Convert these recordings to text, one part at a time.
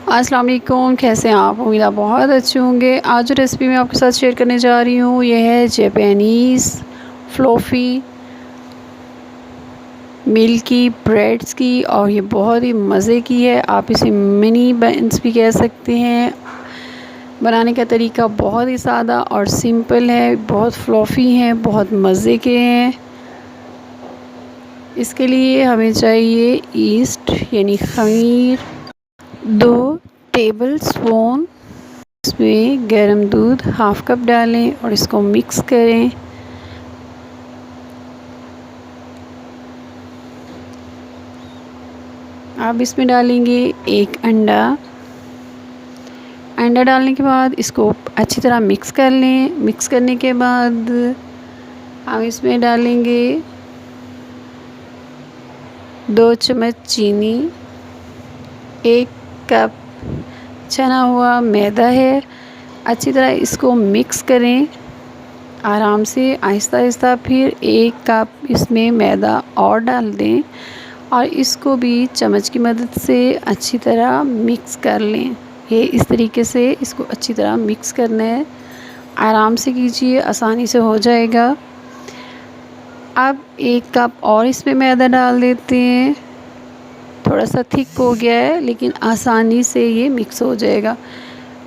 अस्सलाम वालेकुम, कैसे हैं आप? उम्मीद आप बहुत अच्छे होंगे। आज जो रेसिपी मैं आपके साथ शेयर करने जा रही हूँ यह है जापानीज़ फ्लफ़ी मिल्की ब्रेड्स की, और ये बहुत ही मज़े की है। आप इसे मिनी बन्स भी कह सकते हैं। बनाने का तरीका बहुत ही सादा और सिंपल है, बहुत फ्लफ़ी हैं, बहुत मज़े के हैं। इसके लिए हमें चाहिए ईस्ट यानी खमीर, 2 टेबलस्पून, इसमें गर्म दूध हाफ़ कप डालें और इसको मिक्स करें। अब इसमें डालेंगे 1 अंडा। अंडा डालने के बाद इसको अच्छी तरह मिक्स कर लें। मिक्स करने के बाद हम इसमें डालेंगे 2 चम्मच चीनी, 1 कप छना हुआ मैदा है। अच्छी तरह इसको मिक्स करें आराम से, आहिस्ता आहिस्ता। फिर 1 कप इसमें मैदा और डाल दें और इसको भी चम्मच की मदद से अच्छी तरह मिक्स कर लें। ये इस तरीके से इसको अच्छी तरह मिक्स करना है। आराम से कीजिए, आसानी से हो जाएगा। अब 1 कप और इसमें मैदा डाल देते हैं। थोड़ा सा थिक हो गया है लेकिन आसानी से ये मिक्स हो जाएगा।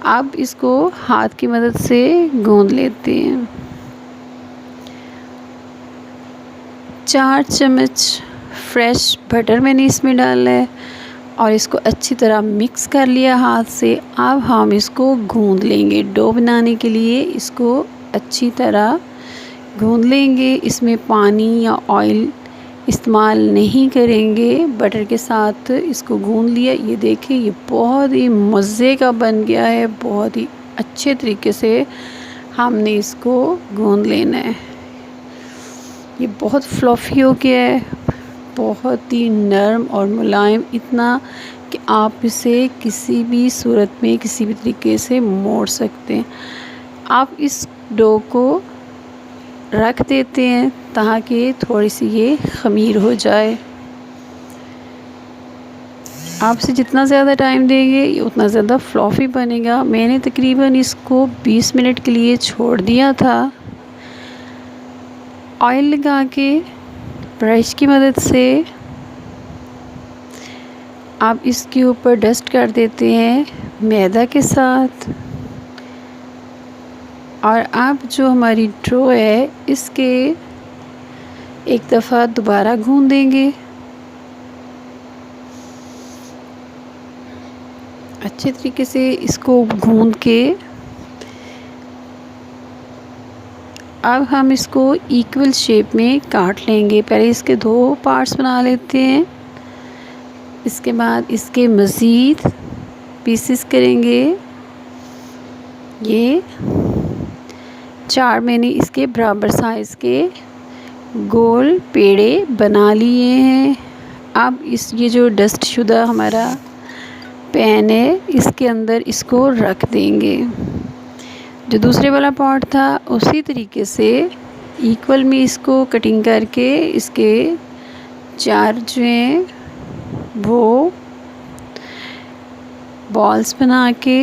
अब इसको हाथ की मदद से गूंद लेते हैं। 4 चम्मच फ्रेश बटर मैंने इसमें डाला है और इसको अच्छी तरह मिक्स कर लिया हाथ से। अब हम इसको गूंद लेंगे। डो बनाने के लिए इसको अच्छी तरह गूंद लेंगे। इसमें पानी या ऑयल इस्तेमाल नहीं करेंगे, बटर के साथ इसको गूंद लिया। ये देखिए, ये बहुत ही मज़े का बन गया है। बहुत ही अच्छे तरीके से हमने इसको गूंद लेना है। ये बहुत फ्लफ़ी हो गया है, बहुत ही नरम और मुलायम, इतना कि आप इसे किसी भी सूरत में किसी भी तरीके से मोड़ सकते हैं। आप इस डो को रख देते हैं ताकि थोड़ी सी ये ख़मीर हो जाए। आप इसे जितना ज़्यादा टाइम देंगे ये उतना ज़्यादा फ्लफ़ी बनेगा। मैंने तकरीबन इसको 20 मिनट के लिए छोड़ दिया था। ऑयल लगा के ब्रश की मदद से आप इसके ऊपर डस्ट कर देते हैं मैदा के साथ। और अब जो हमारी डो है इसके एक दफ़ा दोबारा गूंद देंगे। अच्छे तरीके से इसको गूंद के अब हम इसको इक्वल शेप में काट लेंगे। पहले इसके 2 पार्ट्स बना लेते हैं, इसके बाद इसके मज़ीद पीसेस करेंगे। ये 4 मैंने इसके बराबर साइज़ के गोल पेड़े बना लिए हैं। अब ये जो डस्ट शुदा हमारा पैन है इसके अंदर इसको रख देंगे। जो दूसरे वाला पार्ट था उसी तरीके से इक्वल में इसको कटिंग करके इसके 4 जो हैं वो बॉल्स बना के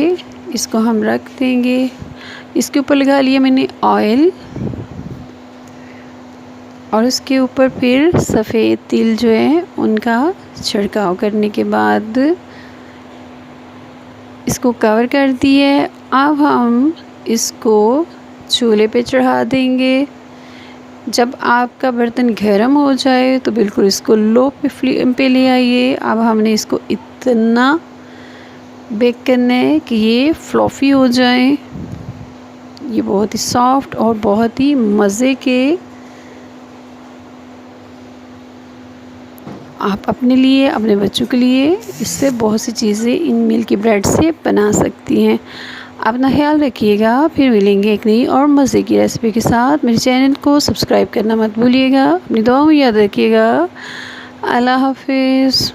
इसको हम रख देंगे। इसके ऊपर लगा लिया मैंने ऑयल और उसके ऊपर फिर सफ़ेद तिल जो है उनका छिड़काव करने के बाद इसको कवर कर दिए। अब हम इसको चूल्हे पे चढ़ा देंगे। जब आपका बर्तन गर्म हो जाए तो बिल्कुल इसको लो फ्लेम पे ले आइए। अब हमने इसको इतना बेक करना है कि ये फ्लफ़ी हो जाए। ये बहुत ही सॉफ्ट और बहुत ही मज़े के आप अपने लिए, अपने बच्चों के लिए इससे बहुत सी चीज़ें इन मिल्की ब्रेड से बना सकती हैं। अपना ख्याल रखिएगा। फिर मिलेंगे एक नई और मज़े की रेसिपी के साथ। मेरे चैनल को सब्सक्राइब करना मत भूलिएगा। अपनी दुआओं में याद रखिएगा। अल्लाह हाफ़िज़।